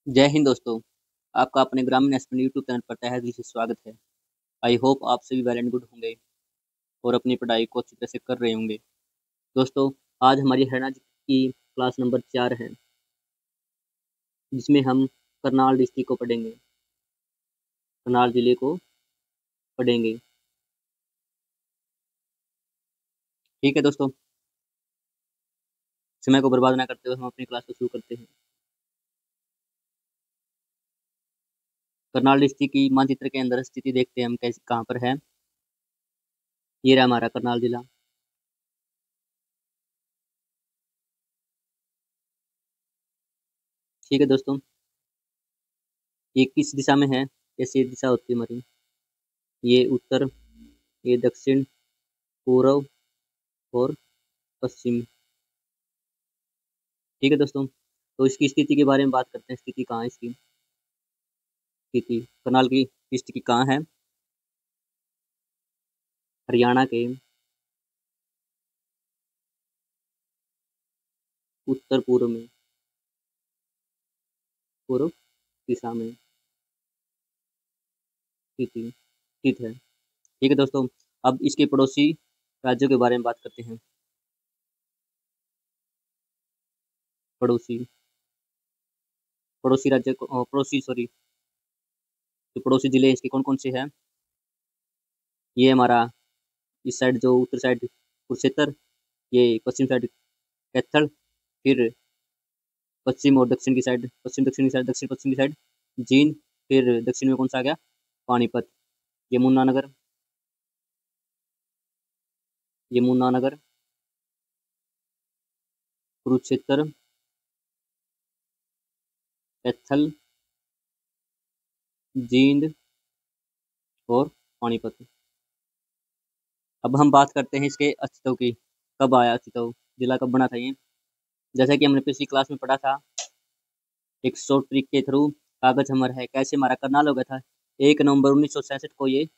जय हिंद दोस्तों। आपका अपने ग्रामीण एस्पिरेंट यूट्यूब चैनल पर तहे दिल से स्वागत है। आई होप आप सभी वेल एंड गुड होंगे और अपनी पढ़ाई को अच्छी तरह से कर रहे होंगे। दोस्तों, आज हमारी हरियाणा की क्लास नंबर 4 है, जिसमें हम करनाल डिस्ट्रिक्ट को पढ़ेंगे, करनाल जिले को पढ़ेंगे। ठीक है दोस्तों, समय को बर्बाद ना करते हुए हम अपनी क्लास को शुरू करते हैं। करनाल डिस्ट्रिक्ट की मानचित्र के अंदर स्थिति देखते हैं हम कैसे कहाँ पर है। ये रहा हमारा करनाल जिला। ठीक है दोस्तों, ये किस दिशा में है? कैसी दिशा होती है हमारी? ये उत्तर, ये दक्षिण, पूर्व और पश्चिम। ठीक है दोस्तों, तो इसकी स्थिति के बारे में बात करते हैं। स्थिति कहाँ है इसकी? स्थिति करनाल की स्थिति कहाँ है? हरियाणा के उत्तर पूर्व में, पूर्व दिशा में स्थिति स्थित है। ठीक है दोस्तों, अब इसके पड़ोसी राज्यों के बारे में बात करते हैं। पड़ोसी पड़ोसी राज्य पड़ोसी सॉरी, जो पड़ोसी जिले इसके कौन कौन से हैं? ये हमारा इस साइड, जो उत्तर साइड कुरुक्षेत्र, ये पश्चिम साइड कैथल, फिर पश्चिम और दक्षिण की साइड, पश्चिम दक्षिण की साइड, दक्षिण पश्चिम की साइड जींद, फिर दक्षिण में कौन सा आ गया? पानीपत, यमुनानगर, यमुनानगर, कुरुक्षेत्र, कैथल, जींद और पानीपत। अब हम बात करते हैं इसके अस्तित्व की। कब आया अस्तित्व? जिला कब बना था ये? जैसा कि हमने पिछली क्लास में पढ़ा था, एक शॉर्ट ट्रिक के थ्रू कागज हमर है कैसे हमारा करनाल हो गया था। 1 नवंबर 1967 को ये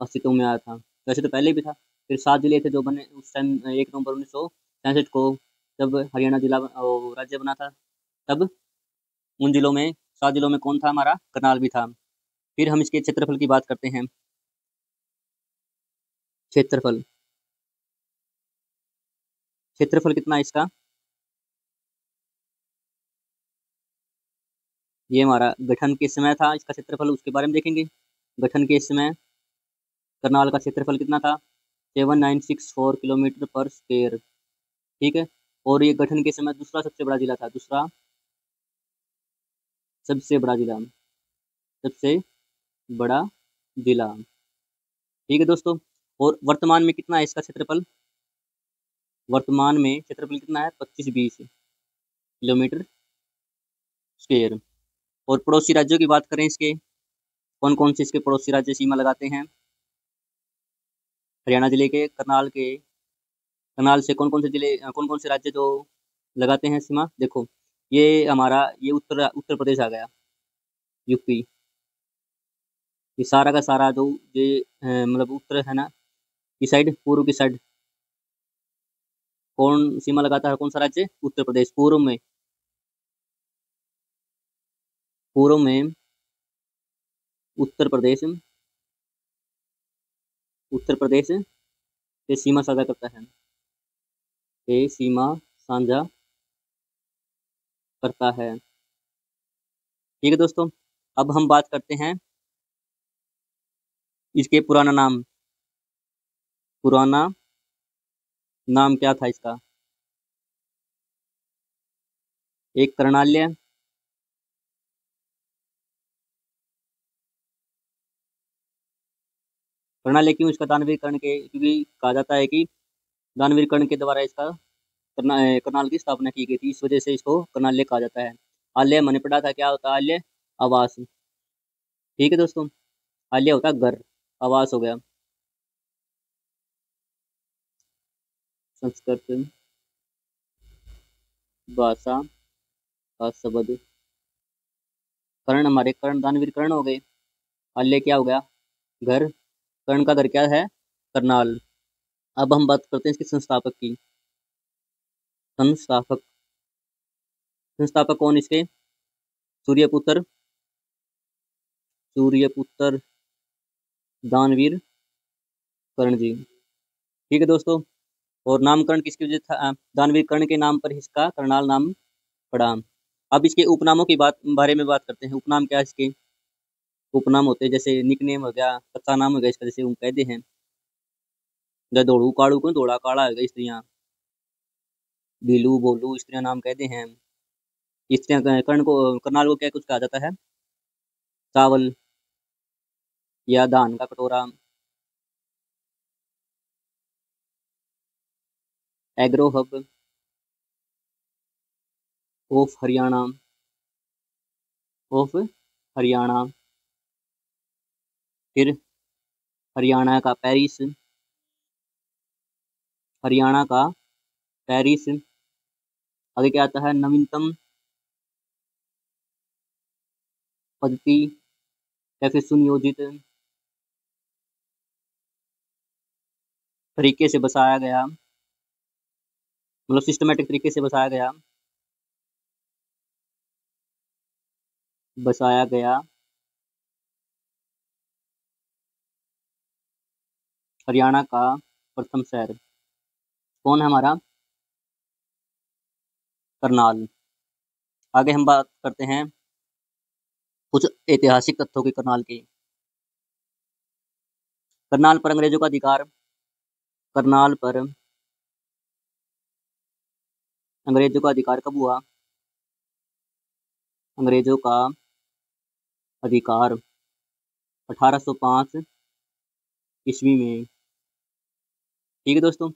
अस्तित्व में आया था। वैसे तो पहले भी था। फिर 7 जिले थे जो बने उस टाइम, 1 नवंबर 1967 को, जब हरियाणा जिला राज्य बना था। तब उन जिलों में, 7 जिलों में कौन था? हमारा करनाल भी था। फिर हम इसके क्षेत्रफल की बात करते हैं। क्षेत्रफल, क्षेत्रफल कितना है इसका? ये हमारा गठन के समय था इसका क्षेत्रफल, उसके बारे में देखेंगे। गठन के समय करनाल का क्षेत्रफल कितना था? 7964 किलोमीटर पर स्क्वायर। ठीक है, और ये गठन के समय दूसरा सबसे बड़ा जिला था, दूसरा सबसे बड़ा जिला, सबसे बड़ा जिला। ठीक है दोस्तों, और वर्तमान में कितना है इसका क्षेत्रफल? वर्तमान में क्षेत्रफल कितना है? 2520 किलोमीटर स्क्वायर। और पड़ोसी राज्यों की बात करें इसके, कौन कौन से इसके पड़ोसी राज्य सीमा लगाते हैं हरियाणा जिले के? करनाल से कौन कौन से जिले, कौन कौन से राज्य जो लगाते हैं सीमा? देखो, ये हमारा, ये उत्तर उत्तर प्रदेश आ गया, यूपी। ये सारा का सारा जो ये मतलब उत्तर है ना, की साइड, पूर्व की साइड कौन सीमा लगाता है? कौन सा राज्य? उत्तर प्रदेश। पूर्व में उत्तर प्रदेश, उत्तर प्रदेश से सीमा साझा करता है, ये सीमा साझा करता है। ठीक है दोस्तों, अब हम बात करते हैं इसके पुराना नाम। पुराना नाम क्या था इसका? एक कर्णाल्य, कर्णाल्य क्यों इसका? दानवीर कर्ण के, क्योंकि कहा जाता है कि दानवीर कर्ण के द्वारा इसका करनाल की स्थापना की गई थी, इस वजह से इसको कर्णाल्य कहा जाता है। आल्य मैंने पढ़ा था, क्या होता है आल्य? आवास। ठीक है दोस्तों, आल्य होता है घर, आवास हो गया। संस्कृत भाषा का शब्द। कर्ण, हमारे कर्ण, दानवीर कर्ण हो गए। आल्य क्या हो गया? घर। कर्ण का घर क्या है? करनाल। अब हम बात करते हैं इसके संस्थापक की। संस्थापक, संस्थापक कौन इसके? सूर्यपुत्र दानवीर कर्ण जी। ठीक है दोस्तों। और नामकरण किसकी वजह था? दानवीर कर्ण के नाम पर इसका करनाल नाम पड़ा। अब इसके उपनामों की बारे में बात करते हैं। उपनाम क्या है इसके? उपनाम होते हैं जैसे निकनेम हो गया, कच्चा नाम हो गया इसका, जैसे हम कहते हैं दौड़ू काड़ू को दौड़ा काड़ा हो गया, स्त्रियाँ भीलू बोलू स्त्रियाँ नाम कहते हैं। स्त्रियाँ कर्ण को करनाल को क्या कुछ कहा जाता है? चावल या धान का कटोरा। एग्रो हब ऑफ हरियाणा फिर हरियाणा का पेरिस आगे क्या आता है? नवीनतम पद्धति या फिर सुनियोजित तरीके से बसाया गया, मतलब सिस्टमेटिक तरीके से बसाया गया हरियाणा का प्रथम शहर कौन है? हमारा करनाल। आगे हम बात करते हैं कुछ ऐतिहासिक तथ्यों की करनाल की। करनाल पर अंग्रेजों का अधिकार कब हुआ? अंग्रेजों का अधिकार 1805 ईस्वी में। ठीक है दोस्तों।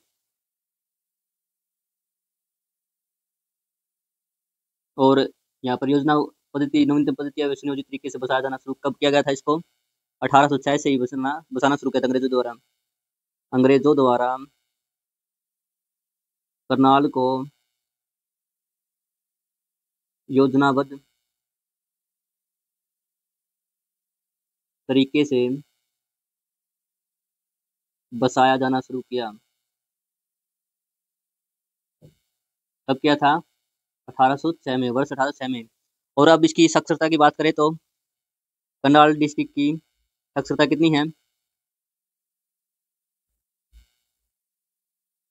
और यहाँ पर योजना पद्धति नवीनतम पद्धति या सुनियोजित तरीके से बसाया जाना शुरू कब किया गया था? इसको 1806 से ही बसाना शुरू किया था अंग्रेजों द्वारा करनाल को योजनाबद्ध तरीके से बसाया जाना शुरू किया। कब किया था? 1806 में, वर्ष 1806 में। और अब इसकी साक्षरता की बात करें तो करनाल डिस्ट्रिक्ट की साक्षरता कितनी है?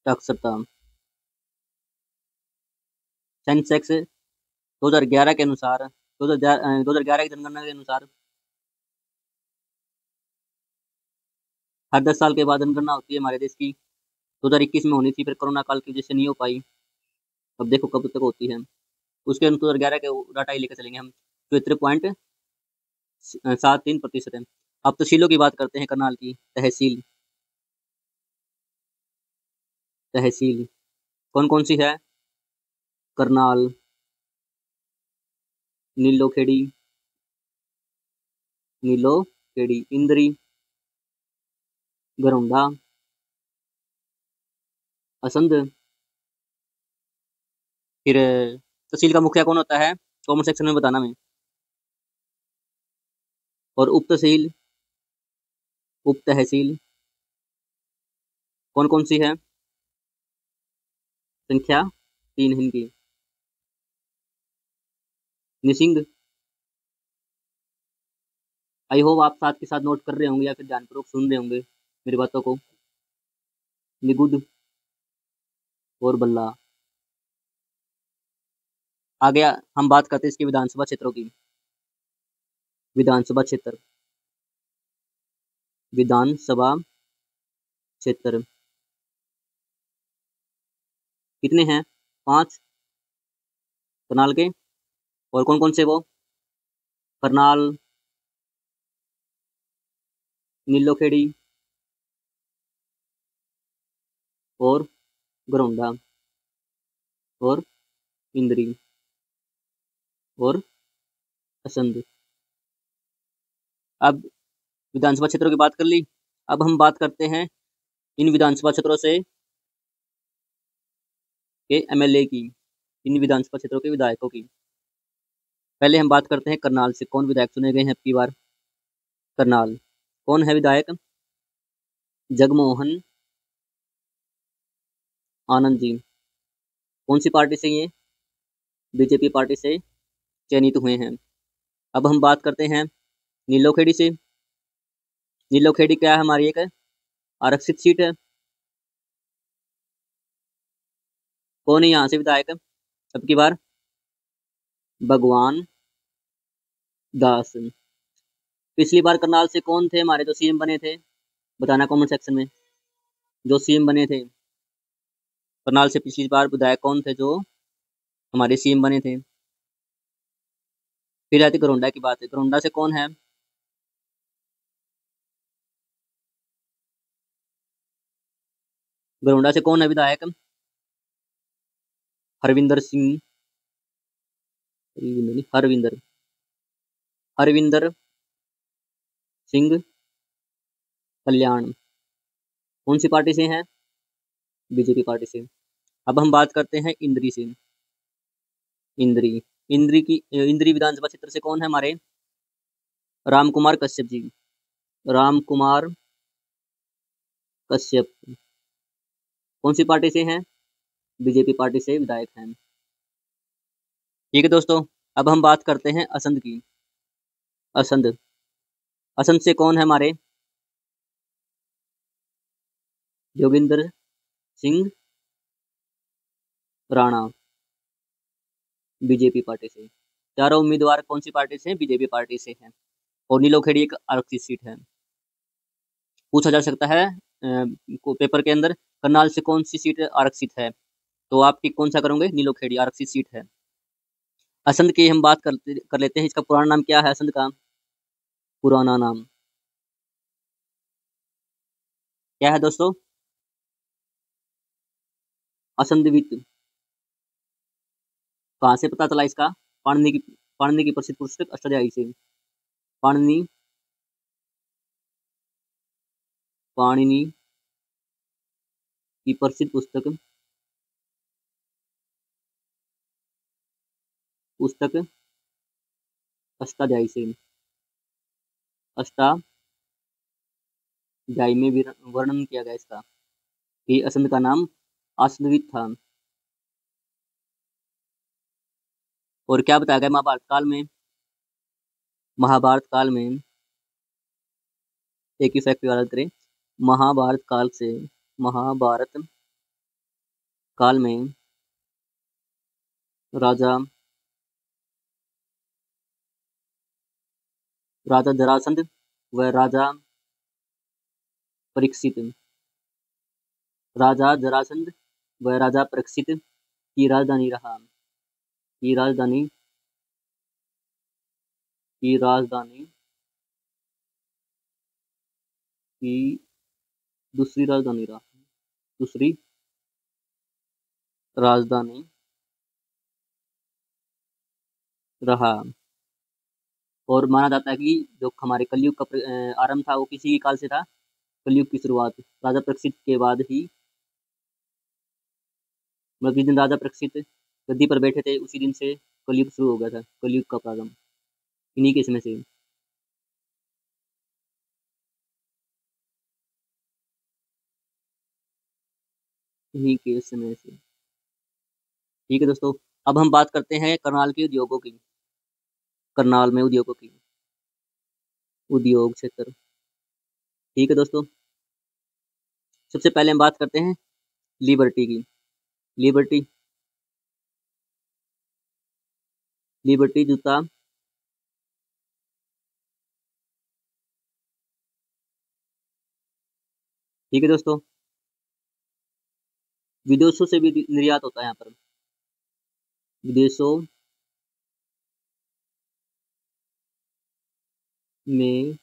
साक्षरता सेंसेक्स 2011 के अनुसार 2011 की जनगणना के अनुसार हर 10 साल के बाद जनगणना होती है हमारे देश की। 2021 में होनी थी, फिर कोरोना काल की वजह से नहीं हो पाई। अब देखो कब तक होती है। उसके 2011 के डाटा ही लेकर चलेंगे हम। 73.73% है। अब तहसीलों की बात करते हैं करनाल की। तहसील कौन कौन सी है? करनाल, नीलोखेड़ी, इंद्री, घरौंडा, असंध। फिर तहसील का मुखिया कौन होता है? कॉमेंट सेक्शन में बताना मैं। और उप तहसील कौन कौन सी है? संख्या 3 है इनकी। निसिंग। आई होप आप साथ के साथ नोट कर रहे होंगे या फिर ध्यानपूर्वक सुन रहे होंगे मेरी बातों को। निगुद और बल्ला। आगे हम बात करते हैं इसके विधानसभा क्षेत्रों की। विधानसभा क्षेत्र कितने हैं? 5 करनाल के। और कौन कौन से वो? करनाल, नीलोखेड़ी और घरौंडा और इंद्री और असंध। अब विधानसभा क्षेत्रों की बात कर ली। अब हम बात करते हैं इन विधानसभा क्षेत्रों से के एमएलए की, इन विधानसभा क्षेत्रों के विधायकों की। पहले हम बात करते हैं करनाल से कौन विधायक चुने गए हैं अब की बार। करनाल कौन है विधायक? जगमोहन आनंद जी। कौन सी पार्टी से? ये बीजेपी पार्टी से चयनित हुए हैं। अब हम बात करते हैं नीलोखेड़ी से। नीलोखेड़ी क्या है, हमारी एक आरक्षित सीट है। कौन है यहाँ से विधायक अब की बार? भगवान दास। पिछली बार करनाल से कौन थे हमारे जो सीएम बने थे, बताना कमेंट सेक्शन में। जो सीएम बने थे करनाल से पिछली बार विधायक कौन थे जो हमारे सीएम बने थे? फिर आती घरोंडा की बात है। घरोंडा से कौन है? घरोंडा से कौन है विधायक? हरविंदर सिंह, हरविंदर हरविंदर सिंह कल्याण। कौन सी पार्टी से हैं? बीजेपी पार्टी से। अब हम बात करते हैं इंद्री से। इंद्री, इंद्री विधानसभा क्षेत्र से कौन है हमारे? राम कुमार कश्यप जी। राम कुमार कश्यप कौन सी पार्टी से हैं? बीजेपी पार्टी से विधायक हैं। ठीक है दोस्तों, अब हम बात करते हैं असंध की। असंध, असंध से कौन है हमारे? जोगिंदर सिंह राणा, बीजेपी पार्टी से। चारों उम्मीदवार कौन सी पार्टी से हैं? बीजेपी पार्टी से हैं। और नीलोखेड़ी एक आरक्षित सीट है। पूछा जा सकता है पेपर के अंदर, करनाल से कौन सी सीट आरक्षित है, तो आप टिक कौन सा करोगे? नीलोखेड़ी आरक्षित सीट है। असंध की हम बात कर लेते हैं। इसका पुराना नाम क्या है? असंध का पुराना नाम क्या है दोस्तों? असंधवित। कहाँ से पता चला इसका? पाणिनि की प्रसिद्ध पुस्तक अष्टाध्यायी से। पाणिनि पाणिनि की प्रसिद्ध पुस्तक अष्टाध्यायी से। अष्टाध्यायी में वर्णन किया गया इसका कि असंध का नाम असंधवित था। और क्या बताया गया महाभारत काल में? महाभारत काल में एक ही फैक्ट की बात करें, महाभारत काल में राजा राजा जरासंध व राजा परीक्षित राजा जरासंध व राजा परीक्षित की राजधानी रहा। की राजधानी की राजधानी की दूसरी राजधानी रहा। दूसरी राजधानी रहा। और माना जाता है कि जो हमारे कलयुग का आरंभ था वो किसी के काल से था? कलयुग की शुरुआत राजा परीक्षित के बाद ही, मतलब जिस दिन राजा परीक्षित गद्दी पर बैठे थे उसी दिन से कलयुग शुरू हो गया था। कलयुग का प्रारंभ इन्हीं के समय से। इन्हीं के समय से। ठीक है दोस्तों, अब हम बात करते हैं करनाल के उद्योगों की। करनाल में उद्योगों की, उद्योग क्षेत्र। ठीक है दोस्तों, सबसे पहले हम बात करते हैं लिबर्टी की। लिबर्टी, लिबर्टी जूता ठीक है दोस्तों, विदेशों से भी निर्यात होता है यहाँ पर। विदेशों में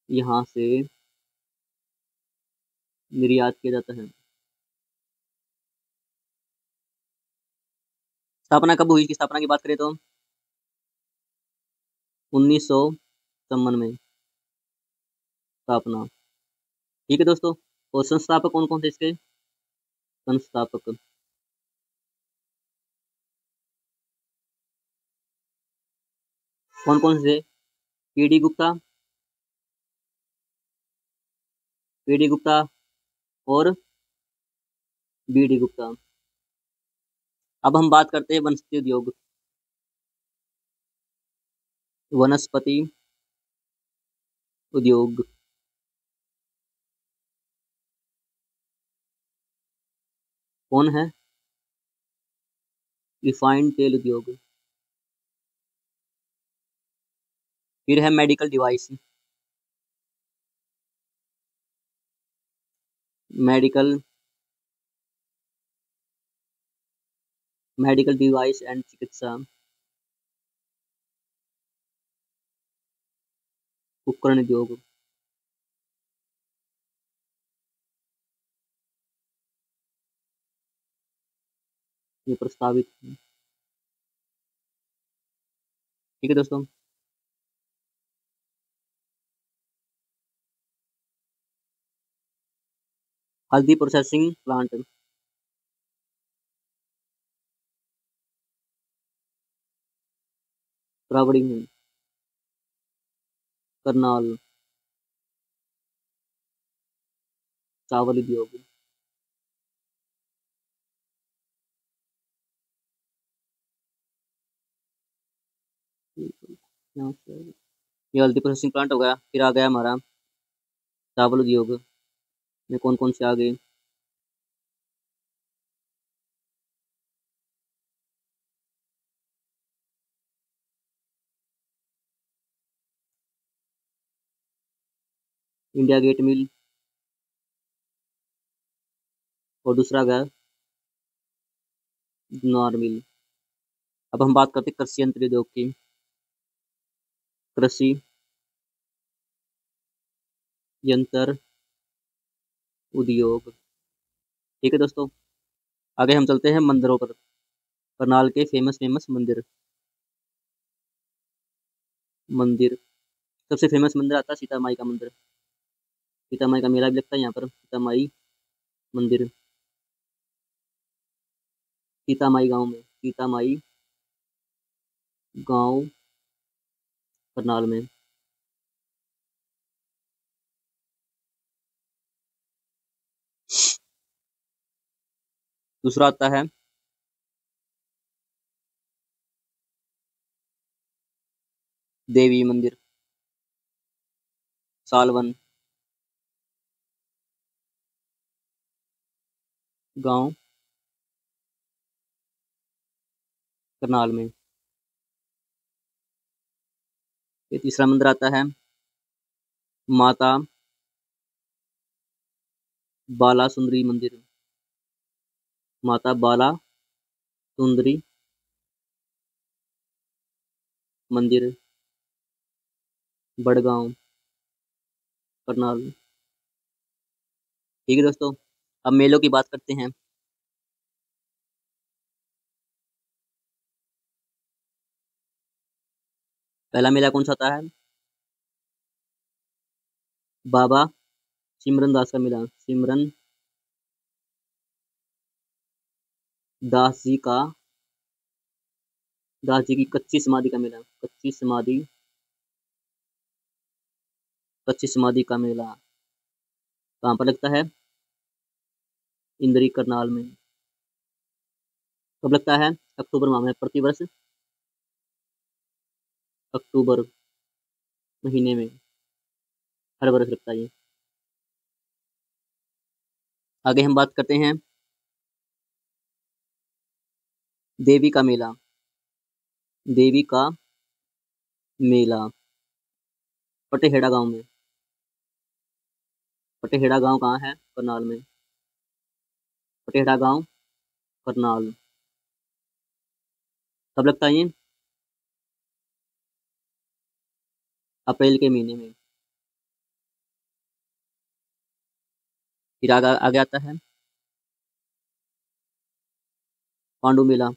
यहाँ से निर्यात किया जाता है। स्थापना कब हुई? इसकी स्थापना की बात करें तो 1954 में स्थापना। ठीक है दोस्तों, और संस्थापक कौन कौन थे इसके? संस्थापक कौन कौन से? पीडी गुप्ता, पीडी गुप्ता और बीडी गुप्ता। अब हम बात करते हैं वनस्पति उद्योग। वनस्पति उद्योग, कौन है? रिफाइंड तेल उद्योग। फिर है medical device, medical medical device and चिकित्सा उपकरण उद्योग। ये प्रस्तावित है। ठीक है दोस्तों। हल्दी प्रोसेसिंग प्लांट, राबड़ी में, करनाल, चावल उद्योग। ये हल्दी प्रोसेसिंग प्लांट हो गया। फिर आ गया हमारा चावल उद्योग में कौन कौन से आ गए? इंडिया गेट मिल, और दूसरा गया नॉर मिल। अब हम बात करते हैं कृषि यंत्र उद्योग की। कृषि यंत्र उद्योग। ठीक है दोस्तों। आगे हम चलते हैं मंदिरों पर। करनाल के फेमस फेमस मंदिर। मंदिर, सबसे फेमस मंदिर आता है सीता माई का मंदिर। सीता माई का मेला भी लगता है यहाँ पर। सीता माई मंदिर, सीता माई गांव में, सीता माई गांव, करनाल में। दूसरा आता है देवी मंदिर, सालवन गांव, करनाल में। ये तीसरा मंदिर आता है माता बाला सुंदरी मंदिर, माता बाला सुंदरी मंदिर, बड़गांव, करनाल। ठीक है दोस्तों। अब मेलों की बात करते हैं। पहला मेला कौन सा आता है? बाबा सिमरन दास का मेला, सिमरन दास जी का, दास जी की कच्ची समाधि का मेला, कच्ची समाधि का मेला कहाँ पर लगता है? इंदरी, करनाल में। कब लगता है? अक्टूबर माह में, प्रतिवर्ष अक्टूबर महीने में हर वर्ष लगता है ये। आगे हम बात करते हैं देवी का मेला। देवी का मेला पटेहेड़ा गांव में। पटेहेड़ा गांव कहाँ है? करनाल में। पटेहेड़ा गांव, करनाल। कब लगता है ये? अप्रैल के महीने में। फिर आगे आता है पांडु मेला।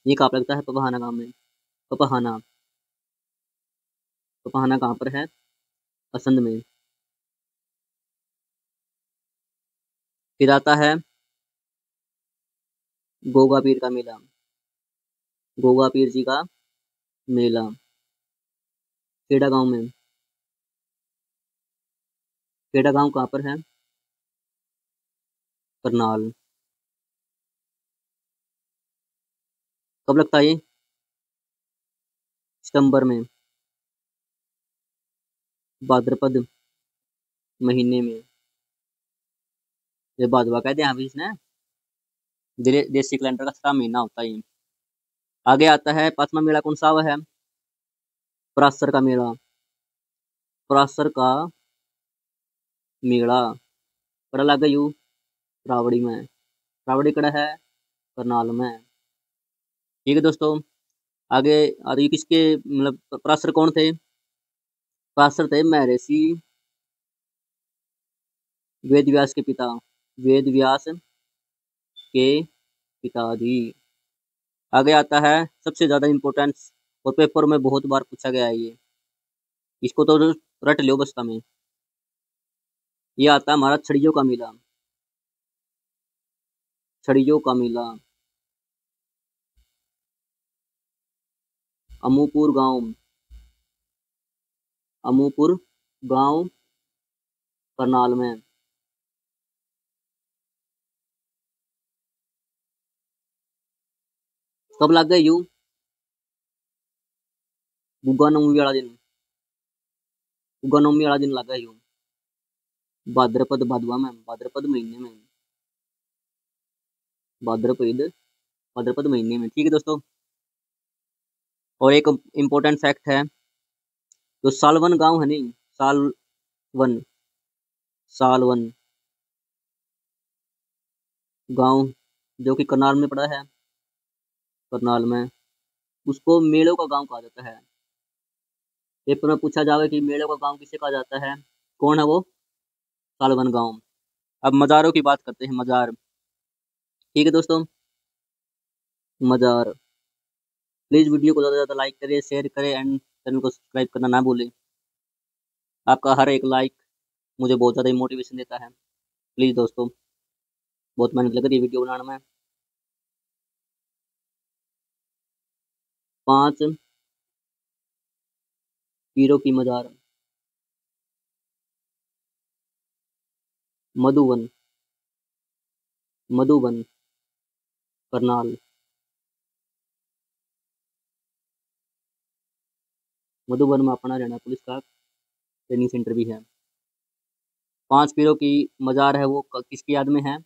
ये कहाँ पर लगता है? पपहाना गांव में। पपहाना, पपहाना कहाँ पर है? असंध में। फिर आता है गोगा पीर का मेला। गोगा पीर जी का मेला खेड़ा गांव में। खेड़ा गांव कहाँ पर है? करनाल। कब लगता है ये? सितंबर में, भाद्रपद महीने में, ये भादवा कहते हैं अभी इसने, देसी कैलेंडर का 7वां महीना होता है ये। आगे आता है 5वां मेला, कौन सा वह है? परासर का मेला। परासर का मेला कड़ा लग यू रावड़ी में, रावड़ी कड़ा है करनाल में। ठीक है दोस्तों, आगे आगे किसके मतलब पराशर कौन थे? पराशर थे महर्षि वेद व्यास के पिता, वेद व्यास के पिताजी। आगे आता है सबसे ज्यादा इम्पोर्टेंस, और पेपर में बहुत बार पूछा गया है ये, इसको तो रट लो बस्ता में। ये आता है हमारा छड़ियों का मेला, छड़ियों का मेला। अमूपुर गांव, अमूपुर गांव करनाल में। कब लग गए यू? गुग्गा नवमी वाला दिन, गुग्गा नवमी वाला दिन लग गए यू, भाद्रपद भादवा में, भाद्रपद महीने में, भाद्रपद भाद्रपद महीने में। ठीक है दोस्तों, और एक इम्पोर्टेंट फैक्ट है, जो सालवन गांव है नहीं, सालवन, सालवन गांव जो कि करनाल में पड़ा है, करनाल में, उसको मेलों का गांव कहा जाता है। पेपर में पूछा जावे कि मेलों का गांव किसे कहा जाता है, कौन है वो? सालवन गांव। अब मज़ारों की बात करते हैं, मज़ार। ठीक है दोस्तों, मज़ार। प्लीज़ वीडियो को ज़्यादा से ज़्यादा लाइक करें, शेयर करें एंड चैनल को सब्सक्राइब करना ना भूलें। आपका हर एक लाइक मुझे बहुत ज़्यादा मोटिवेशन देता है। प्लीज़ दोस्तों, बहुत मेहनत लग रही है वीडियो बनाने में। 5 पीरों की मज़ार, मधुवन, मधुवन करनाल, मधुबन में अपना हरियाणा पुलिस का ट्रेनिंग सेंटर भी है। 5 पीरों की मज़ार है वो किसकी याद में है?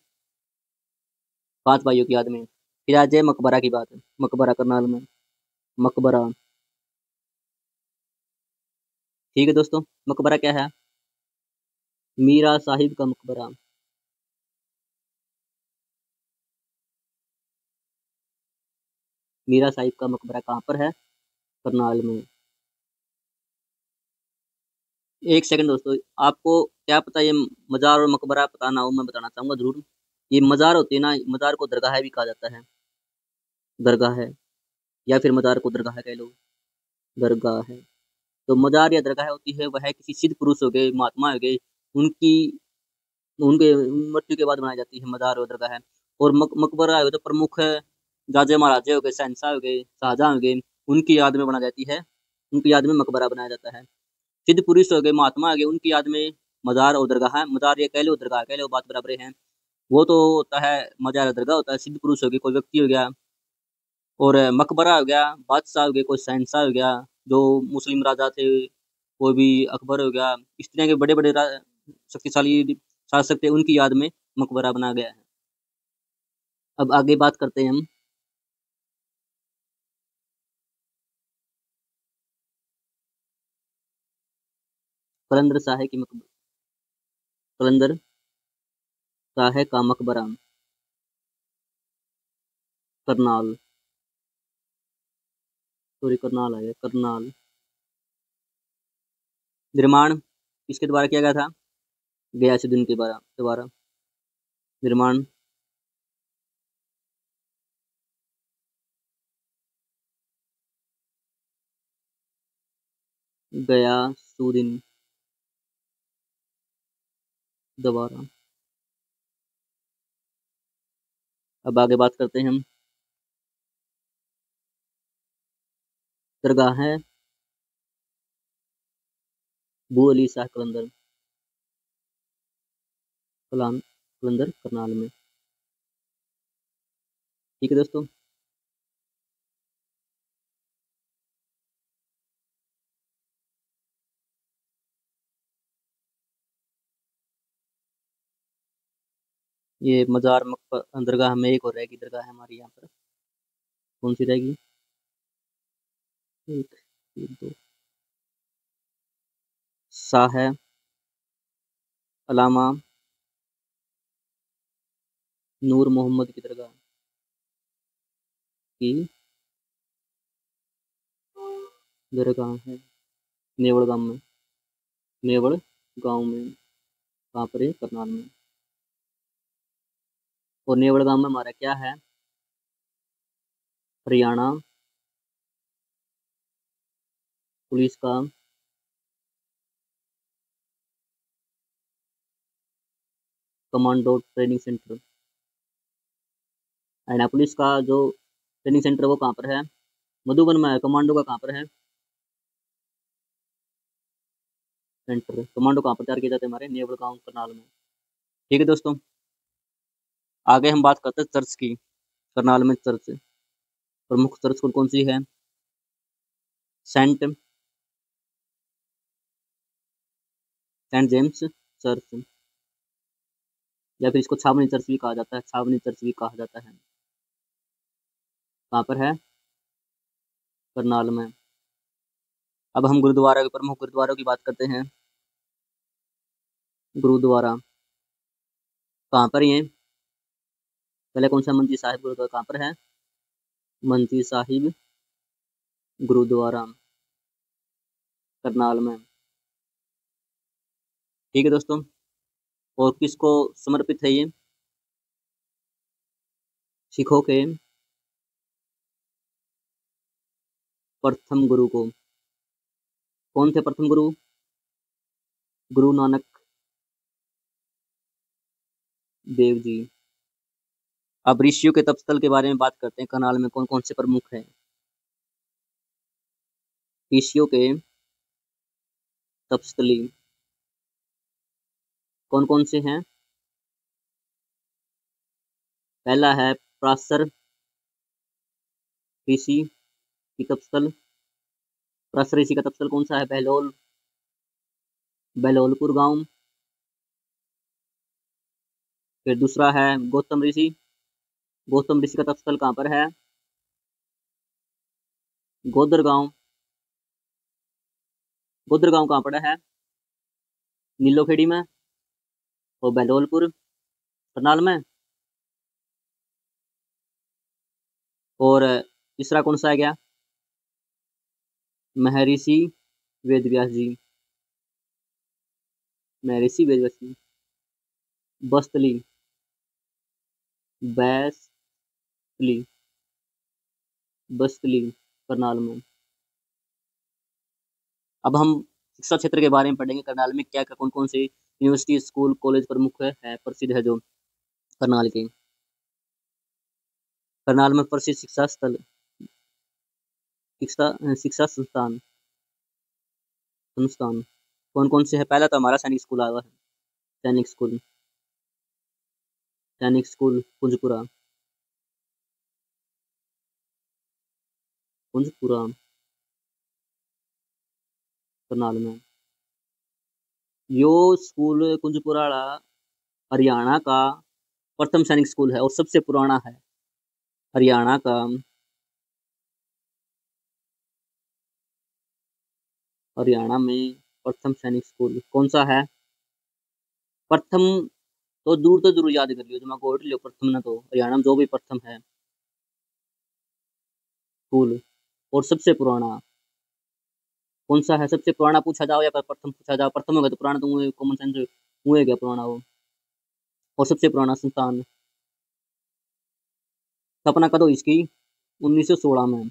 5 भाइयों की याद में। फिर आ जाए मकबरा की बात, मकबरा करनाल में, मकबरा। ठीक है दोस्तों, मकबरा क्या है? मीरा साहिब का मकबरा। मीरा साहिब का मकबरा कहाँ पर है? करनाल में। एक सेकंड दोस्तों, आपको क्या पता ये मज़ार और मकबरा पता ना हो, मैं बताना चाहूँगा ज़रूर। ये मज़ार होती है ना, मज़ार को दरगाह भी कहा जाता है, दरगाह है, या फिर मज़ार को दरगाह कह लो, दरगाह है। तो मज़ार या दरगाह होती है वह किसी सिद्ध पुरुष हो गए, महात्मा हो गए, उनकी उनके मृत्यु के बाद बनाई जाती है मज़ार और दरगाह है। और मकबरा हो तो प्रमुख राजे महाराजे हो गए, शहंशाह हो गए, शाहजहां हो गए, उनकी याद में बनाई जाती है, उनकी याद में मकबरा बनाया जाता है। सिद्ध पुरुष हो गए, महात्मा हो गए, उनकी याद में मज़ार और दरगाह है। मज़ार ये कह लो, दरगाह कह लो, बात बराबर हैं। वो तो होता है मज़ार और दरगाह होता है, सिद्ध पुरुष हो गए, कोई व्यक्ति हो गया, और मकबरा हो गया, बादशाह हो गए, कोई शहंशाह हो गया, जो मुस्लिम राजा थे, कोई भी अकबर हो गया, इस तरह के बड़े बड़े शक्तिशाली शासक थे, उनकी याद में मकबरा बनाया गया है। अब आगे बात करते हैं हम, कलंदर शाह की मकबरा, कलंदर शाह का मकबरा, करनाल, सॉरी करनाल है, करनाल। निर्माण किसके द्वारा किया गया था? गयासुद्दीन के द्वारा निर्माण। गयासुद्दीन द्वारा। अब आगे बात करते हैं हम, दरगाह है बू अली शाह कलंदर, कलंदर करनाल में। ठीक है दोस्तों, ये मजार दरगाह में एक और रहेगी दरगाह है हमारी यहाँ पर। कौन सी रहेगी? एक, दो। शाह है अलामा नूर मोहम्मद की दरगाह की दरगाह है नेवड़ गांव में। नेवड़ गांव में कहाँ पर है? करनाल में। और नेवड़ गांव में हमारा क्या है? हरियाणा पुलिस का commando training centre. Haryana police का जो ट्रेनिंग सेंटर वो कहाँ पर है? मधुबन में है। कमांडो का कहाँ पर है सेंटर? कमांडो कहाँ पर तैयार किए जाते हैं? हमारे नेवड़ गांव करनाल में। ठीक है दोस्तों, आगे हम बात करते हैं चर्च की। करनाल में चर्च, प्रमुख चर्च कौन सी है? सेंट सेंट जेम्स चर्च, या फिर इसको छावनी चर्च भी कहा जाता है। छावनी चर्च भी कहा जाता है। कहाँ पर है? करनाल में। अब हम गुरुद्वारा के प्रमुख गुरुद्वारों की बात करते हैं। गुरुद्वारा कहाँ पर ये? पहले कौन सा? मंजी साहिब गुरुद्वारा कहाँ पर है? मंजी साहिब गुरुद्वारा करनाल में। ठीक है दोस्तों, और किसको समर्पित है ये? सिखों के प्रथम गुरु को। कौन थे प्रथम गुरु? गुरु नानक देव जी। अब ऋषियों के तपस्थल के बारे में बात करते हैं। करनाल में कौन कौन से प्रमुख हैं ऋषियों के तपस्थली? कौन कौन से हैं? पहला है पराशर ऋषि की तपस्थल। पराशर ऋषि का तपस्थल कौन सा है? बहलोलपुर गांव। फिर दूसरा है गौतम ऋषि। गौतम ऋषि का तपस्थल कहाँ पर है? गोदर गांव। गोदर गांव कहाँ पड़ा है? नीलोखेड़ी में। और बहलोलपुर करनाल में। और तीसरा कौन सा है क्या? महर्षि वेदव्यास जी। महर्षि वेदव्यास जी। बस्तली बैसली बस्तली करनाल में। अब हम शिक्षा क्षेत्र के बारे में पढ़ेंगे। करनाल में क्या क्या कौन कौन से यूनिवर्सिटी स्कूल कॉलेज प्रमुख है प्रसिद्ध है जो करनाल के। करनाल में प्रसिद्ध शिक्षा स्थल शिक्षा शिक्षा संस्थान संस्थान कौन कौन से है? पहला तो हमारा सैनिक स्कूल आया है। सैनिक स्कूल कुंजपुरा। कुंजपुरा करनाल में। यो स्कूल कुंजपुरा हरियाणा का प्रथम सैनिक स्कूल है और सबसे पुराना है। हरियाणा का हरियाणा में प्रथम सैनिक स्कूल कौन सा है? प्रथम तो दूर याद कर लियो, मैं गोट लियो प्रथम ना। तो हरियाणा में जो भी प्रथम है स्कूल और सबसे पुराना कौन सा है? सबसे पुराना पूछा जाओ या फिर प्रथम पूछा जाओ? प्रथम होगा तो पुराना तो कॉमन सेंस हुए क्या पुराना वो। और सबसे पुराना संस्थान स्थापना कब हुई इसकी? 1916 में।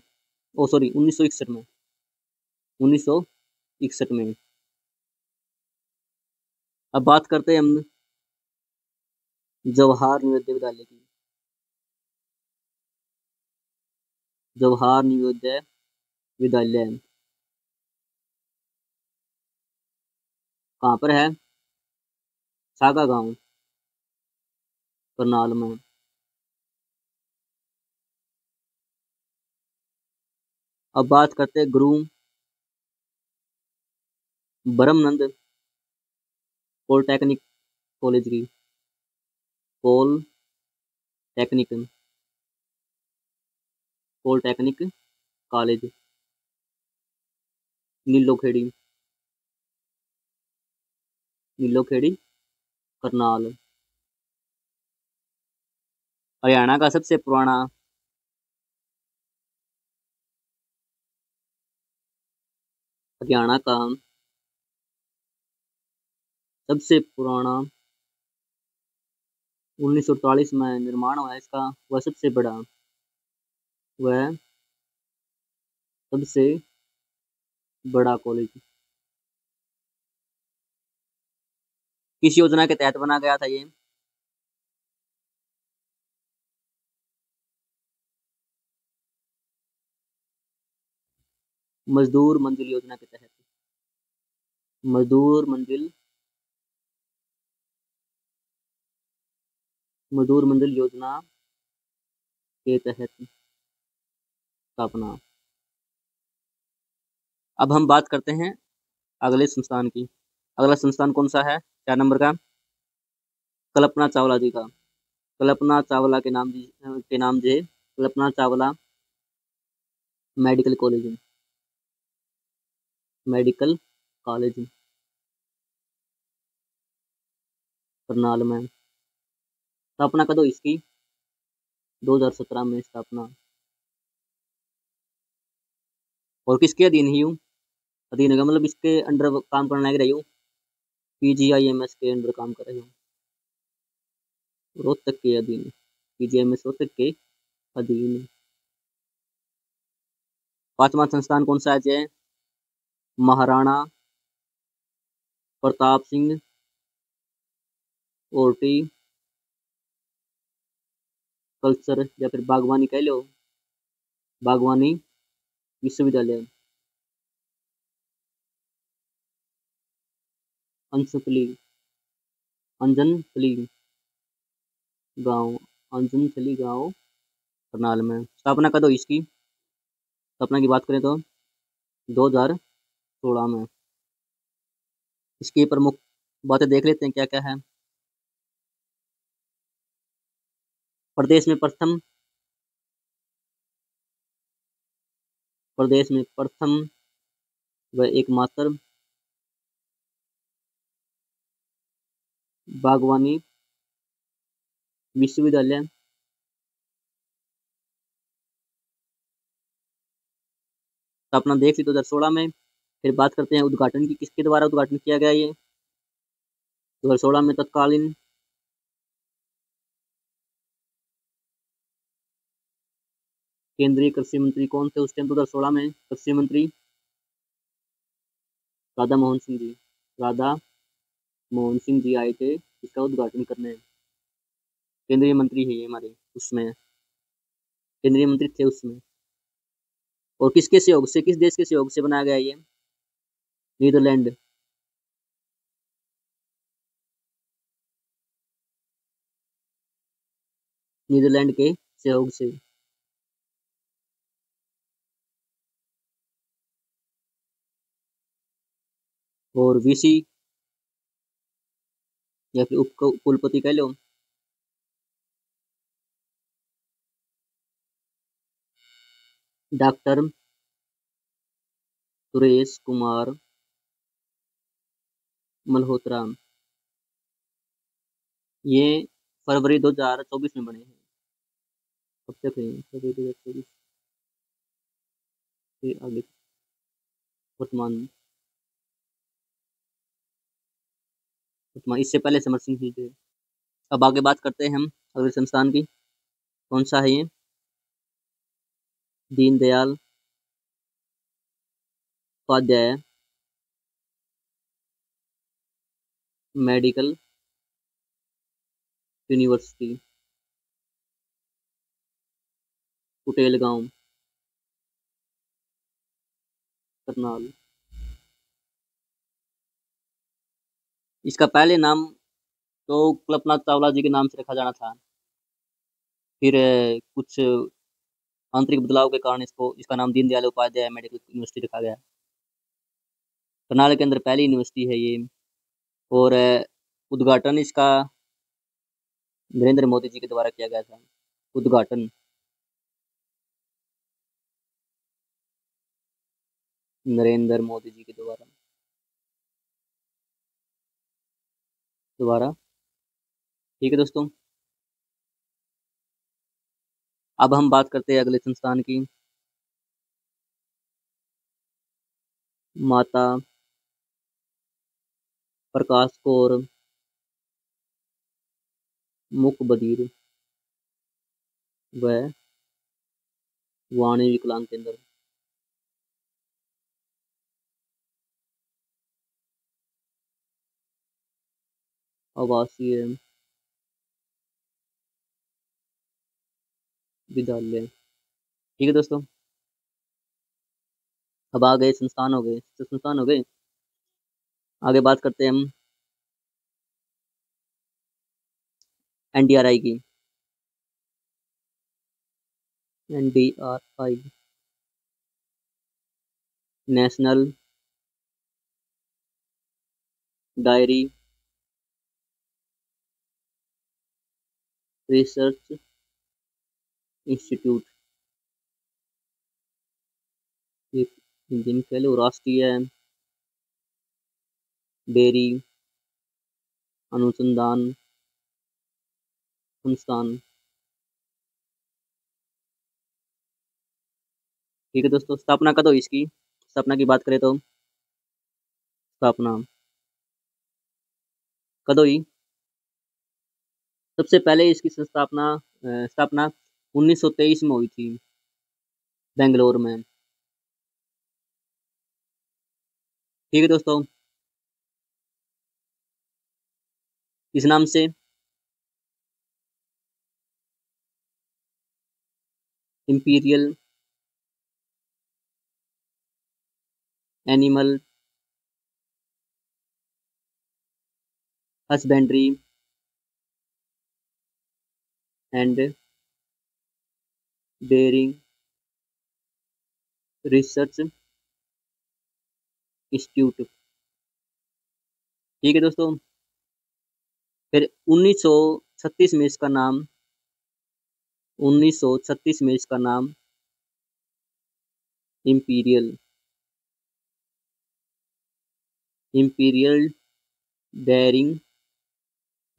ओ सॉरी 1961 में। 1961 में। अब बात करते हैं हम जवाहर नवोदय विद्यालय की। जवाहर नवोदय विद्यालय कहाँ पर है? सागा गांव करनाल में। अब बात करते हैं गुरु ब्रह्मानंद पॉलिटेक्निक कॉलेज की। Polytechnic polytechnic college, Nilokheri Nilokheri Karnal. Haryana का सबसे पुराना हरियाणा का सबसे पुराना 1948 में निर्माण हुआ इसका, वह सबसे बड़ा वह सबसे बड़ा कॉलेज किस योजना के तहत बना गया था ये? मजदूर मंजिल योजना के तहत। मजदूर मंजिल योजना के तहत स्थापना। अब हम बात करते हैं अगले संस्थान की। अगला संस्थान कौन सा है 4 नंबर का? कल्पना चावला जी का। कल्पना चावला के नाम से कल्पना चावला मेडिकल कॉलेज करनाल में। स्थापना कब हुई इसकी? 2017 में स्थापना। और किसके अधीन ही हूँ? अधीन का मतलब इसके अंडर काम करने लग रही हूँ, PGIMS के अंडर काम कर रही हूँ, रोहतक के अधीन, PGIMS रोहतक के अधीन। 5वां संस्थान कौन सा है? महाराणा प्रताप सिंह ओटी कल्चर या फिर बागवानी कह लो, बागवानी विश्वविद्यालय, अंजनथली गांव करनाल में। स्थापना कब हुई इसकी? स्थापना की बात करें तो 2016 में। इसकी प्रमुख बातें देख लेते हैं क्या क्या है। प्रदेश में प्रथम व एकमात्र बागवानी विश्वविद्यालय स्थापना देख ली 2016 में। फिर बात करते हैं उद्घाटन की, किसके द्वारा उद्घाटन किया गया ये 2016 में? तत्कालीन केंद्रीय कृषि मंत्री कौन थे उस टाइम 2016 में? कृषि मंत्री राधा मोहन सिंह जी आए थे इसका उद्घाटन करने। केंद्रीय मंत्री है ये हमारे, उसमें केंद्रीय मंत्री थे उसमें। और किसके सहयोग से, किस देश के सहयोग से बनाया गया ये? नीदरलैंड के सहयोग से। और VC या फिर उप कुलपति कह लो, डॉक्टर सुरेश कुमार मल्होत्रा। ये फरवरी 2024 में बने हैं। कब तक है? फरवरी 2024 से आगे वर्तमान इससे पहले समर सिंह जी थे। अब आगे बात करते हैं हम अगले संस्थान की। कौन सा है ये? दीनदयाल उपाध्याय मेडिकल यूनिवर्सिटी, कुटेल गांव करनाल। इसका पहले नाम तो कल्पना चावला जी के नाम से रखा जाना था, फिर कुछ आंतरिक बदलाव के कारण इसका नाम दीनदयाल उपाध्याय मेडिकल यूनिवर्सिटी रखा गया। करनाल के अंदर पहली यूनिवर्सिटी है ये। और उद्घाटन इसका नरेंद्र मोदी जी के द्वारा किया गया था उद्घाटन। नरेंद्र मोदी जी के द्वारा। ठीक है दोस्तों, अब हम बात करते हैं अगले संस्थान की। माता प्रकाश कौर मुख बधिर व वाणी विकलांग केंद्र। आवासीय विद्यालय। ठीक है दोस्तों, अब आ गए संस्थान हो गए, संस्थान हो गए। आगे बात करते हैं हम एनडीआरआई की। NDRI national diary research institute, Hindi में कह लो राष्ट्रीय डेयरी अनुसंधान संस्थान। ठीक है दोस्तों, स्थापना कब हुई इसकी? स्थापना की बात करें तो स्थापना कब हुई? सबसे पहले इसकी स्थापना 1923 में हुई थी, बेंगलोर में। ठीक है दोस्तों, इस नाम से Imperial Animal Husbandry and Dairying Research Institute. ठीक है दोस्तों, फिर 1936 में इसका नाम 1936 में इसका नाम Imperial Imperial Dairying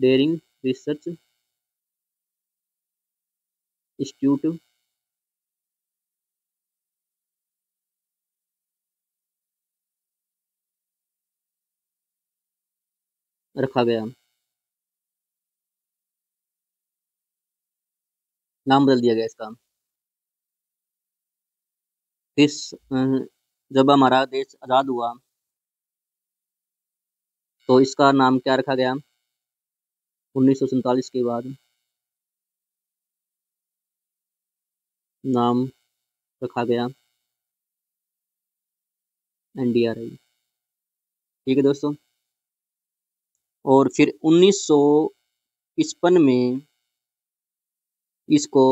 Dairying Research Institute रखा गया, नाम बदल दिया गया इसका। इस जब हमारा देश आज़ाद हुआ तो इसका नाम क्या रखा गया? 1947 के बाद नाम रखा गया एनडीआरआई। ठीक है दोस्तों, और फिर 1955 में इसको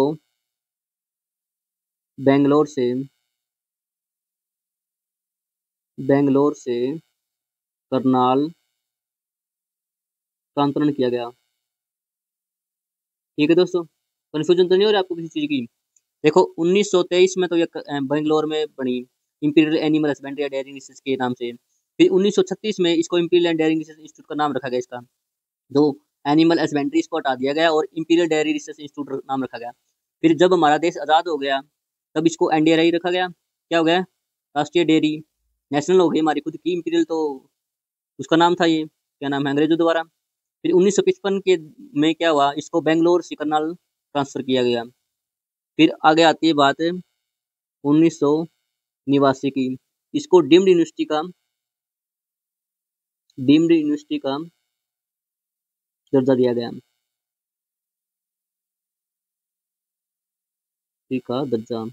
बेंगलोर से करनाल स्थानांतरण किया गया। ठीक है दोस्तों, कन्फ्यूजन तो नहीं हो रहा आपको किसी चीज़ की? देखो 1923 में तो ये बेंगलोर में बनी Imperial Animal Husbandry and Dairying Research के नाम से। फिर 1936 में इसको Imperial and Dairying Research Institute का नाम रखा गया इसका। जो एनिमल हस्बेंड्री इसको हटा दिया गया और इंपीरियल डेयरी रिसर्च इंस्टीट्यूट नाम रखा गया। फिर जब हमारा देश आज़ाद हो गया तब इसको एनडीआरआई रखा गया। क्या हो गया? राष्ट्रीय डेयरी, नेशनल हो गई हमारी खुद की, इंपीरियल तो उसका नाम था, ये क्या नाम है अंग्रेजों द्वारा। फिर 1955 के में क्या हुआ, इसको बेंगलोर से करनाल ट्रांसफर किया गया। फिर आगे आती है बात 1989 की, इसको डीम्ड यूनिवर्सिटी का दर्जा दिया गया, का दर्जा।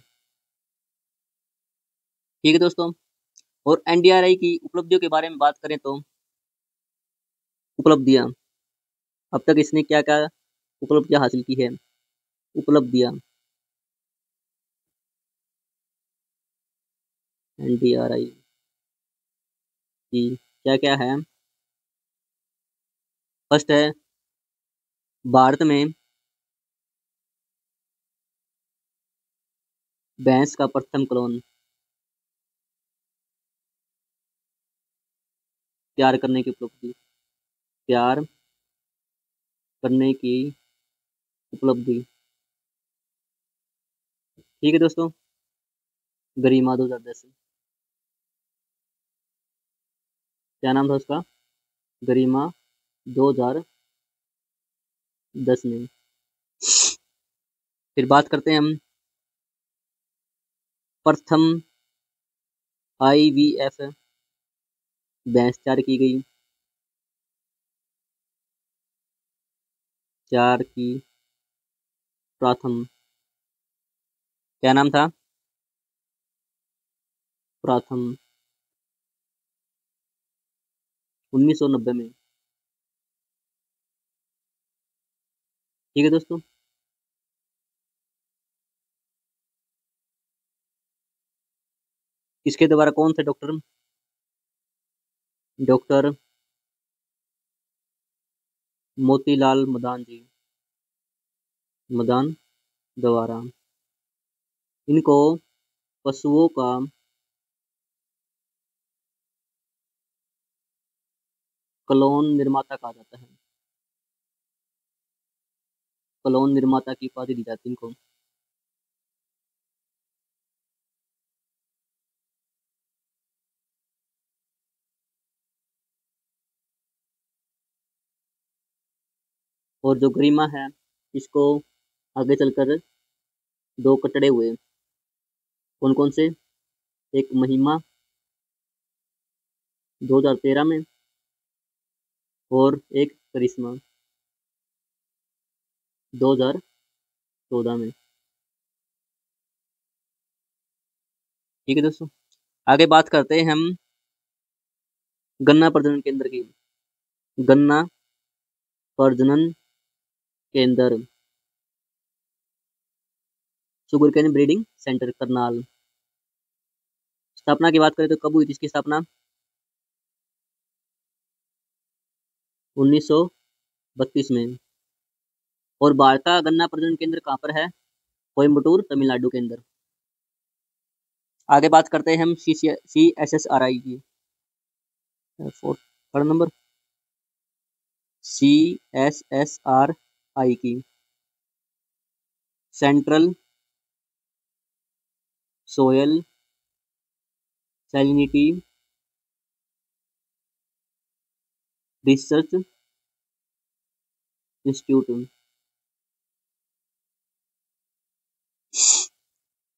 ठीक है दोस्तों, और एनडीआरआई की उपलब्धियों के बारे में बात करें तो उपलब्धियां, अब तक इसने क्या क्या उपलब्धियां हासिल की है? उपलब्धियां एनडीआरआई की क्या क्या है? फर्स्ट है, भारत में भैंस का प्रथम क्लोन तैयार करने की उपलब्धि, तैयार करने की उपलब्धि। ठीक है दोस्तों, गरिमा 2010। क्या नाम था उसका? गरिमा 2010 में। फिर बात करते हैं हम प्रथम IVF भैंस तैयार की गई, तैयार की प्रथम, क्या नाम था? प्रथम 1990 में। ठीक है दोस्तों, इसके द्वारा कौन थे डॉक्टर? डॉक्टर मोतीलाल मदान जी, मदान द्वारा। इनको पशुओं का क्लोन निर्माता कहा जाता है, क्लोन निर्माता की उपाधि दी जाती है इनको। और जो गरिमा है, इसको आगे चलकर दो कटड़े हुए। कौन कौन से? एक महिमा 2013 में, और एक करिश्मा 2014 में। ठीक है दोस्तों, आगे बात करते हैं हम गन्ना प्रजनन केंद्र की। गन्ना प्रजनन केंद्र, Sugarcane Breeding Centre Karnal. स्थापना की बात करें तो कब हुई थी इसकी स्थापना? 1932 में। और भारत का गन्ना प्रजनन केंद्र कहाँ पर है? कोयम्बटूर, तमिलनाडु के अंदर। आगे बात करते हैं हम CSSRI की। थर्ड नंबर, CSSRI की, central soil salinity research institute,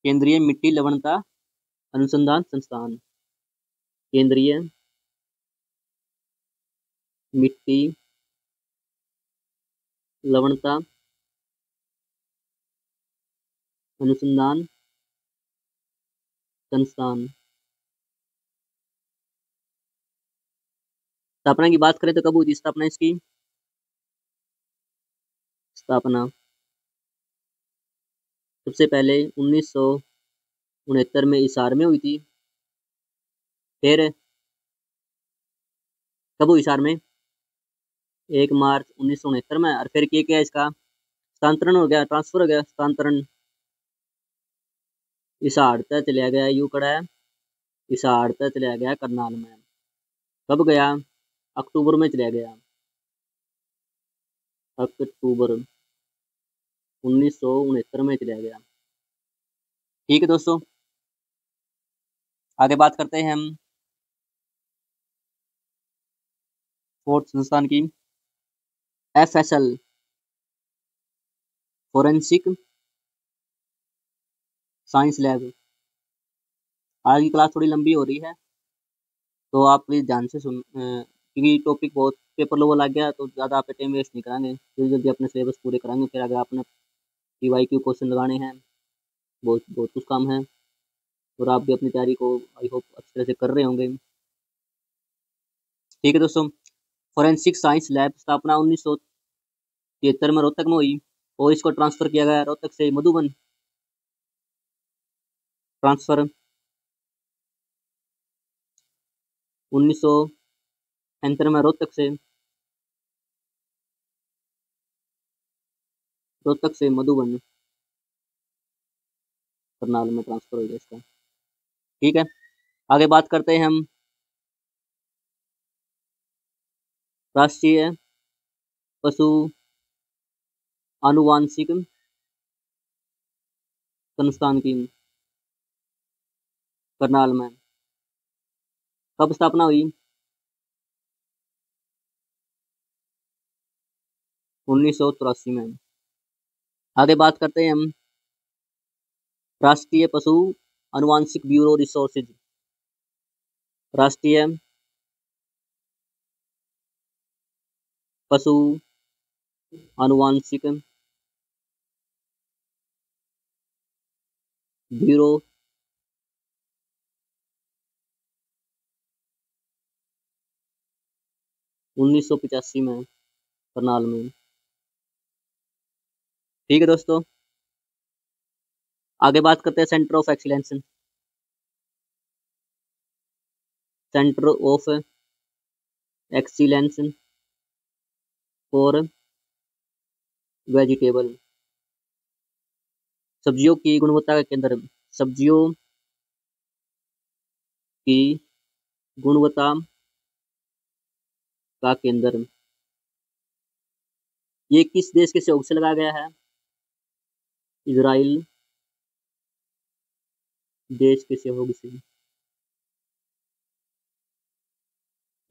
केंद्रीय मिट्टी लवणता अनुसंधान संस्थान, केंद्रीय मिट्टी लवणता अनुसंधान संस्थान। स्थापना की बात करें तो कब हुई थी स्थापना इसकी? स्थापना सबसे पहले 1969 में हिसार में हुई थी। फिर कब हुई हिसार में? 1 मार्च 1969 में। और फिर क्या इसका स्थानांतरण हो गया, ट्रांसफर हो गया, स्थानांतरण हिसार तक चला गया, यू कड़ा है हिसार तक चला गया करनाल में। कब गया? अक्टूबर में चला गया, अक्टूबर 1969 में चला गया। ठीक है दोस्तों, आगे बात करते हैं हम फोर्थ संस्थान की। FSL forensic science lab. आज की क्लास थोड़ी लंबी हो रही है, तो आप प्लीज़ ध्यान से क्योंकि टॉपिक बहुत पेपर लोगों लग गया, तो ज़्यादा आप टाइम वेस्ट नहीं कराएंगे, जल्दी जल्दी अपने सिलेबस पूरे कराएंगे। फिर अगर आपने PYQ क्वेश्चन लगाने हैं, बहुत बहुत कुछ काम है, और आप भी अपनी तैयारी को आई होप अच्छी तरह से कर रहे होंगे। ठीक है दोस्तों, फोरेंसिक साइंस लैब स्थापना 1973 में रोहतक में हुई, और इसको ट्रांसफर किया गया रोहतक से मधुबन। ट्रांसफर 1973 में रोहतक से मधुबन। करनाल में ट्रांसफर हो गया इसका। ठीक है, आगे बात करते हैं हम राष्ट्रीय पशु आनुवांशिक संस्थान की करनाल में कब स्थापना हुई? 1983 में। आगे बात करते हैं हम राष्ट्रीय पशु आनुवांशिक ब्यूरो रिसोर्सेज, राष्ट्रीय पशु आनुवांशिक ब्यूरो उन्नीस सौ 85 में करनाल में। ठीक है दोस्तों, आगे बात करते हैं centre of excellence, centre of excellence for vegetable, सब्जियों की गुणवत्ता का केंद्र, सब्जियों की गुणवत्ता का केंद्र, ये किस देश के सहयोग से लगाया गया है? इजराइल देश के सहयोग से।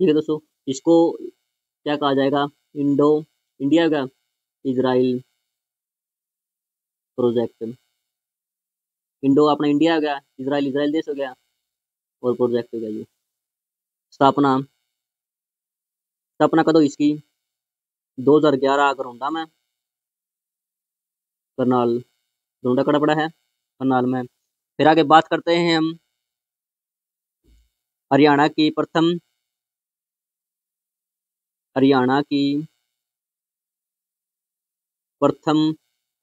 ठीक है दोस्तों, इसको क्या कहा जाएगा? इंडिया का इजराइल प्रोजेक्ट। इंडो अपना इंडिया हो गया, इजराइल देश हो गया, और प्रोजेक्ट हो गया ये। स्थापना स्थापना कब हुई इसकी? 2011 गरोंडा में, करनाल, गरोंडा कड़ा पड़ा है करनाल में। फिर आगे बात करते हैं हम हरियाणा की प्रथम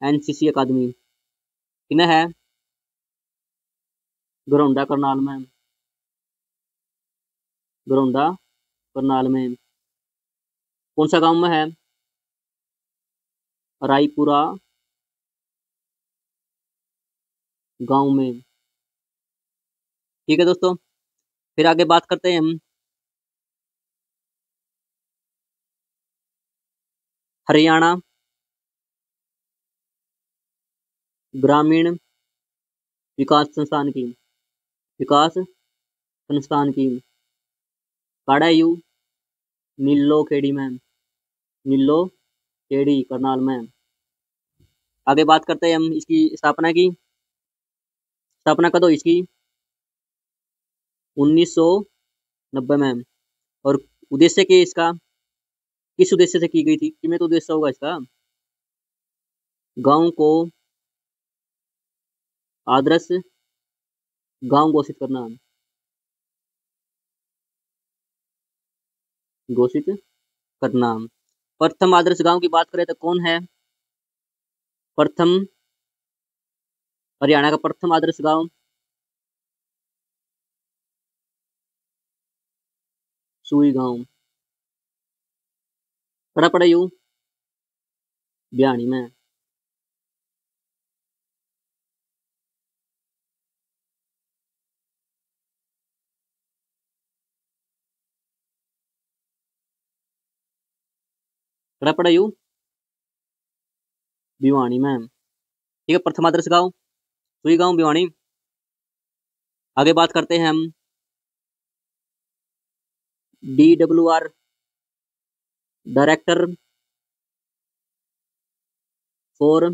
एनसीसी अकादमी किन्हें है? गरोंडा करनाल में, गरोंडा करनाल में। कौन सा गांव में है? रायपुरा गांव में। ठीक है दोस्तों, फिर आगे बात करते हैं हम हरियाणा ग्रामीण विकास संस्थान की, काड़ायू नीलो खेड़ी में, नीलो खेड़ी करनाल में। आगे बात करते हैं हम इसकी स्थापना की। स्थापना कब हुई इसकी? 1990 में। और उद्देश्य के इसका किस उद्देश्य से की गई थी? किमें तो उद्देश्य होगा इसका, गांव को आदर्श गांव घोषित करना, प्रथम आदर्श गांव की बात करें तो कौन है? हरियाणा का प्रथम आदर्श गांव सुई गांव, कड़ा पड़ा यू बिहानी में। कड़ा पड़ा यू भिवानी में। ठीक है, प्रथम आदर्श गांव सुई गांव भिवानी। आगे बात करते हैं हम DWR director for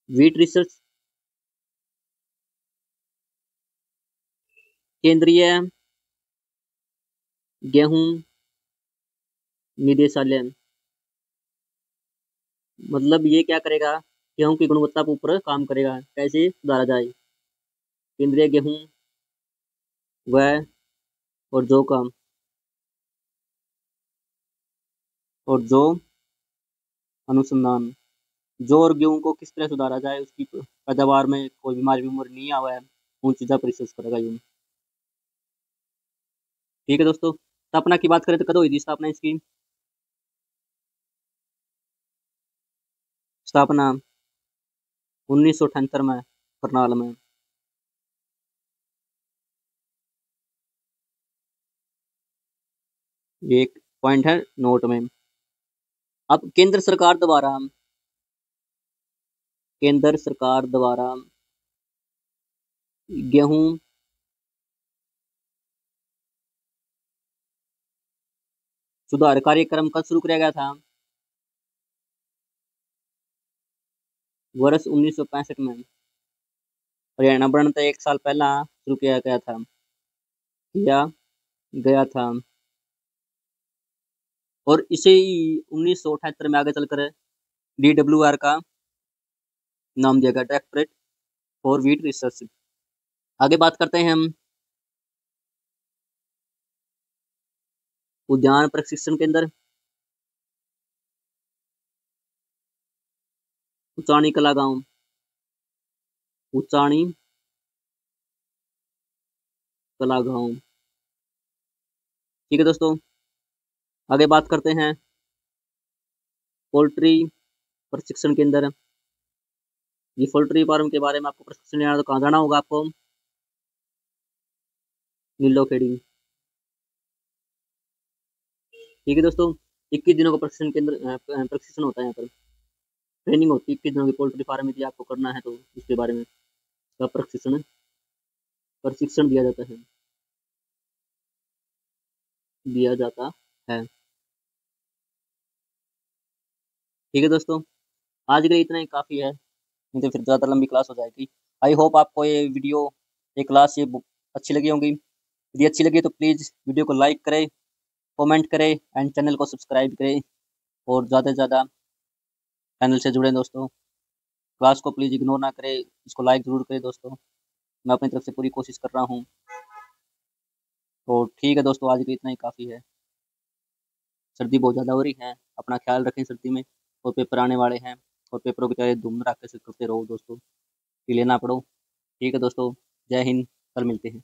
wheat research, केंद्रीय गेहूं निदेशालय। मतलब ये क्या करेगा? गेहूं की गुणवत्ता के ऊपर काम करेगा, कैसे सुधारा जाए। केंद्रीय गेहूं व और जौ का और जौ अनुसंधान, जौ और गेहूं को किस तरह सुधारा जाए, उसकी पैदावार में कोई बीमारी नहीं आवा है, उन चीज़ों पर रिसर्च करेगा यूं। ठीक है दोस्तों, स्थापना की बात करें तो कब हुई थी स्थापना इसकी? स्थापना 1978 में करनाल में। एक पॉइंट है नोट में। अब केंद्र सरकार द्वारा गेहूं सुधार कार्यक्रम कब शुरू किया गया था? वर्ष 1965 में। हरियाणा बनते 1 साल पहला शुरू किया गया था। और इसे 1978 में आगे चलकर DWR का नाम दिया गया, डायरेक्टरेट फॉर व्हीट रिसर्च। आगे बात करते हैं हम उद्यान प्रशिक्षण केंद्र उचानी कला गांव। उचानी कला गांव, ठीक है दोस्तों। आगे बात करते हैं पोल्ट्री प्रशिक्षण केंद्र। ये पोल्ट्री फार्म के बारे में आपको प्रशिक्षण लेना तो कहाँ जाना होगा आपको? नीलोखेड़ी, ठीक है दोस्तों। 21 दिनों का प्रशिक्षण होता है यहाँ पर, ट्रेनिंग होती है 21 दिनों की। पोल्ट्री फार्म यदि आपको करना है तो उसके बारे में का प्रशिक्षण दिया जाता है। ठीक है दोस्तों, आज के लिए इतना ही काफ़ी है, नहीं तो फिर ज़्यादा लंबी क्लास हो जाएगी। आई होप आपको ये वीडियो, ये क्लास ये अच्छी लगी होंगी। यदि अच्छी लगी तो प्लीज़ वीडियो को लाइक करें, कमेंट करें एंड चैनल को सब्सक्राइब करें, और ज़्यादा से ज़्यादा चैनल से जुड़ें दोस्तों। क्लास को प्लीज़ इग्नोर ना करें, इसको लाइक ज़रूर करें दोस्तों। मैं अपनी तरफ से पूरी कोशिश कर रहा हूँ। तो ठीक है दोस्तों, आज के लिए इतना ही काफ़ी है। सर्दी बहुत ज़्यादा हो रही है, अपना ख्याल रखें सर्दी में, और पेपर आने वाले हैं, और पेपरों की तैयारी धूम धड़ाके से करते रहो दोस्तों, कि लेना पड़ो। ठीक है दोस्तों, जय हिंद, कल मिलते हैं।